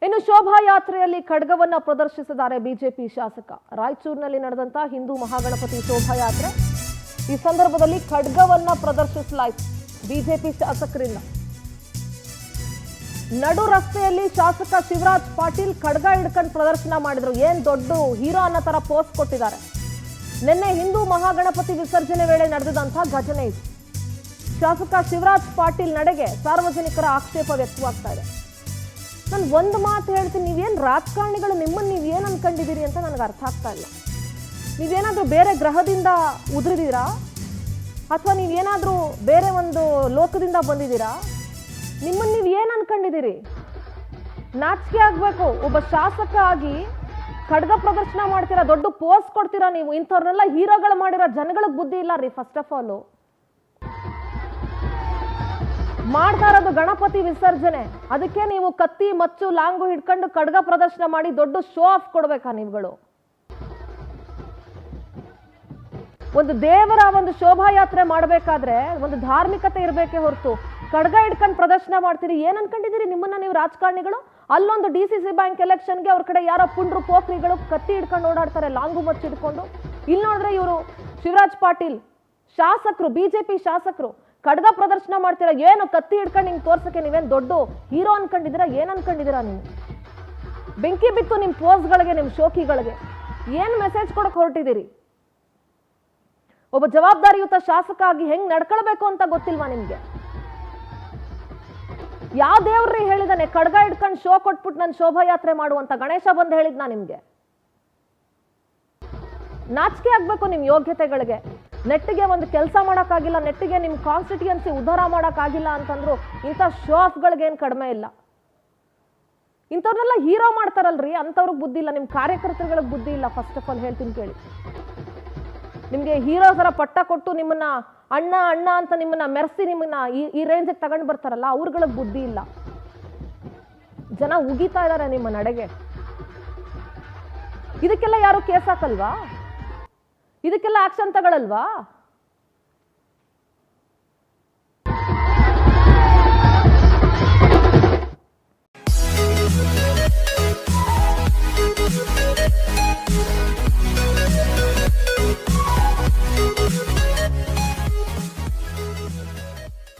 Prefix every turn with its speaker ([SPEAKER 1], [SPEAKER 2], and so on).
[SPEAKER 1] ಇನ್ನು ಶೋಭಾಯಾತ್ರೆಯಲ್ಲಿ ಖಡ್ಗವನ್ನ ಪ್ರದರ್ಶಿಸಿದ್ದಾರೆ ಬಿಜೆಪಿ ಶಾಸಕ. ರಾಯಚೂರಿನಲ್ಲಿ ನಡೆದಂತ ಹಿಂದೂ ಮಹಾಗಣಪತಿ ಶೋಭಾಯಾತ್ರೆ ಈ ಸಂದರ್ಭದಲ್ಲಿ ಖಡ್ಗವನ್ನ ಪ್ರದರ್ಶಿಸಲಾಯಿತು ಬಿಜೆಪಿ ಶಾಸಕರಿಂದ. ನಡು ರಸ್ತೆಯಲ್ಲಿ ಶಾಸಕ ಶಿವರಾಜ್ ಪಾಟೀಲ್ ಖಡ್ಗ ಹಿಡ್ಕೊಂಡು ಪ್ರದರ್ಶನ ಮಾಡಿದ್ರು. ಏನ್ ದೊಡ್ಡ ಹೀರೋ ಅನ್ನೋ ತರ ಪೋಸ್ಟ್ ಕೊಟ್ಟಿದ್ದಾರೆ. ನಿನ್ನೆ ಹಿಂದೂ ಮಹಾಗಣಪತಿ ವಿಸರ್ಜನೆ ವೇಳೆ ನಡೆದಂತಹ ಘಟನೆ ಇದು. ಶಾಸಕ ಶಿವರಾಜ್ ಪಾಟೀಲ್ ನಡೆಗೆ ಸಾರ್ವಜನಿಕರ ಆಕ್ಷೇಪ ವ್ಯಕ್ತವಾಗ್ತಾ ಇದೆ. ನಾನು ಒಂದು ಮಾತು ಹೇಳ್ತೀನಿ, ನೀವೇನು ರಾಜಕಾರಣಿಗಳು ನಿಮ್ಮನ್ನು ನೀವೇನು ಅನ್ಕೊಂಡಿದ್ದೀರಿ ಅಂತ ನನಗೆ ಅರ್ಥ ಆಗ್ತಾ ಇಲ್ಲ. ನೀವೇನಾದರೂ ಬೇರೆ ಗ್ರಹದಿಂದ ಉದುರಿದ್ದೀರಾ ಅಥವಾ ನೀವೇನಾದರೂ ಬೇರೆ ಒಂದು ಲೋಕದಿಂದ ಬಂದಿದ್ದೀರಾ? ನಿಮ್ಮನ್ನು ನೀವು ಏನು ಅನ್ಕೊಂಡಿದ್ದೀರಿ? ನಾಚಿಕೆ ಆಗಬೇಕು. ಒಬ್ಬ ಶಾಸಕ ಆಗಿ ಖಡ್ಗ ಪ್ರದರ್ಶನ ಮಾಡ್ತೀರಾ, ದೊಡ್ಡ ಪೋಸ್ ಕೊಡ್ತೀರಾ. ನೀವು ಇಂಥವ್ರನ್ನೆಲ್ಲ ಹೀರೋಗಳು ಮಾಡಿರೋ ಜನಗಳಿಗೆ ಬುದ್ಧಿ ಇಲ್ಲ ರೀ. ಫಸ್ಟ್ ಆಫ್ ಆಲ್ ಮಾಡ್ತಾ ಇರೋದು ಗಣಪತಿ ವಿಸರ್ಜನೆ, ಅದಕ್ಕೆ ನೀವು ಕತ್ತಿ ಮಚ್ಚು ಲಾಂಗು ಹಿಡ್ಕೊಂಡು ಖಡ್ಗ ಪ್ರದರ್ಶನ ಮಾಡಿ ದೊಡ್ಡ ಶೋ ಆಫ್ ಕೊಡ್ಬೇಕಾ ನೀವುಗಳು? ಒಂದು ದೇವರ ಒಂದು ಶೋಭಾಯಾತ್ರೆ ಮಾಡಬೇಕಾದ್ರೆ ಒಂದು ಧಾರ್ಮಿಕತೆ ಇರಬೇಕೇ ಹೊರತು ಖಡ್ಗ ಹಿಡ್ಕೊಂಡು ಪ್ರದರ್ಶನ ಮಾಡ್ತೀರಿ. ಏನ್ ಅನ್ಕೊಂಡಿದ್ದೀರಿ ನಿಮ್ಮನ್ನ ನೀವು ರಾಜಕಾರಣಿಗಳು? ಅಲ್ಲೊಂದು DCC ಬ್ಯಾಂಕ್ ಎಲೆಕ್ಷನ್ಗೆ ಅವ್ರ ಕಡೆ ಯಾರೋ ಪುಂಡ್ರು ಪೋಖ್ರಿಗಳು ಕತ್ತಿ ಹಿಡ್ಕೊಂಡು ಓಡಾಡ್ತಾರೆ, ಲಾಂಗು ಮಚ್ಚು ಹಿಡ್ಕೊಂಡು. ಇಲ್ಲಿ ನೋಡಿದ್ರೆ ಇವರು ಶಿವರಾಜ್ ಪಾಟೀಲ್ ಶಾಸಕರು, ಬಿಜೆಪಿ ಶಾಸಕರು ಖಡ್ಗ ಪ್ರದರ್ಶನ ಮಾಡ್ತೀರಾ. ಏನು ಕತ್ತಿ ಹಿಡ್ಕೊಂಡು ಹಿಂಗೆ ತೋರ್ಸಕ್ಕೆ ನೀವೇನು ದೊಡ್ಡ ಹೀರೋ ಅನ್ಕೊಂಡಿದ್ದೀರಾ? ಏನ್ ಅನ್ಕೊಂಡಿದ್ದೀರಾ ನೀವು? ಬೆಂಕಿ ಬಿತ್ತು ನಿಮ್ಮ ಪೋಸ್ಗಳಿಗೆ, ನಿಮ್ಮ ಶೋಕಿಗಳಿಗೆ. ಏನು ಮೆಸೇಜ್ ಕೊಡಕ್ಕೆ ಹೊರಟಿದ್ದೀರಿ? ಒಬ್ಬ ಜವಾಬ್ದಾರಿಯುತ ಶಾಸಕ ಆಗಿ ಹೆಂಗ್ ನಡ್ಕೊಳ್ಬೇಕು ಅಂತ ಗೊತ್ತಿಲ್ವಾ ನಿಮ್ಗೆ? ಯಾವ ದೇವ್ರಿ ಹೇಳಿದಾನೆ ಖಡ್ಗ ಹಿಡ್ಕೊಂಡು ಶೋ ಕೊಟ್ಬಿಟ್ಟು ನಾನು ಶೋಭಾಯಾತ್ರೆ ಮಾಡುವಂತ? ಗಣೇಶ ಬಂದು ಹೇಳಿದ್ನಾ ನಿಮ್ಗೆ? ನಾಚಿಕೆ ಆಗ್ಬೇಕು ನಿಮ್ ಯೋಗ್ಯತೆಗಳಿಗೆ. ನೆಟ್ಟಿಗೆ ಒಂದು ಕೆಲಸ ಮಾಡೋಕ್ಕಾಗಿಲ್ಲ, ನೆಟ್ಟಿಗೆ ನಿಮ್ ಕಾನ್ಸ್ಟಿಟ್ಯೂಯನ್ಸಿ ಉದ್ಧಾರ ಮಾಡೋಕ್ಕಾಗಿಲ್ಲ ಅಂತಂದ್ರು ಇಂಥ ಶೋ ಆಫ್ಗಳಿಗೆ ಏನು ಕಡಿಮೆ ಇಲ್ಲ. ಇಂಥವ್ರನ್ನೆಲ್ಲ ಹೀರೋ ಮಾಡ್ತಾರಲ್ರಿ, ಅಂಥವ್ರಿಗೆ ಬುದ್ಧಿ ಇಲ್ಲ. ನಿಮ್ಮ ಕಾರ್ಯಕರ್ತರುಗಳಿಗೆ ಬುದ್ಧಿ ಇಲ್ಲ. ಫಸ್ಟ್ ಆಫ್ ಆಲ್ ಹೇಳ್ತೀನಿ ಕೇಳಿ. ನಿಮಗೆ ಹೀರೋ ಥರ ಪಟ್ಟ ಕೊಟ್ಟು ನಿಮ್ಮನ್ನ ಅಣ್ಣ ಅಣ್ಣ ಅಂತ ನಿಮ್ಮನ್ನ ಮೆರೆಸಿ ನಿಮ್ಮನ್ನ ಈ ರೇಂಜಿಗೆ ತಗೊಂಡು ಬರ್ತಾರಲ್ಲ, ಅವ್ರಗಳಿಗೆ ಬುದ್ಧಿ ಇಲ್ಲ. ಜನ ಉಗಿತಾ ಇದ್ದಾರೆ ನಿಮ್ಮ ನಡೆಗೆ. ಇದಕ್ಕೆಲ್ಲ ಯಾರು ಕೇಸ್ ಹಾಕಲ್ವಾ? ಇದಕ್ಕೆಲ್ಲ ಆಕ್ಷನ್ ತಗೊಳಲ್ವಾ?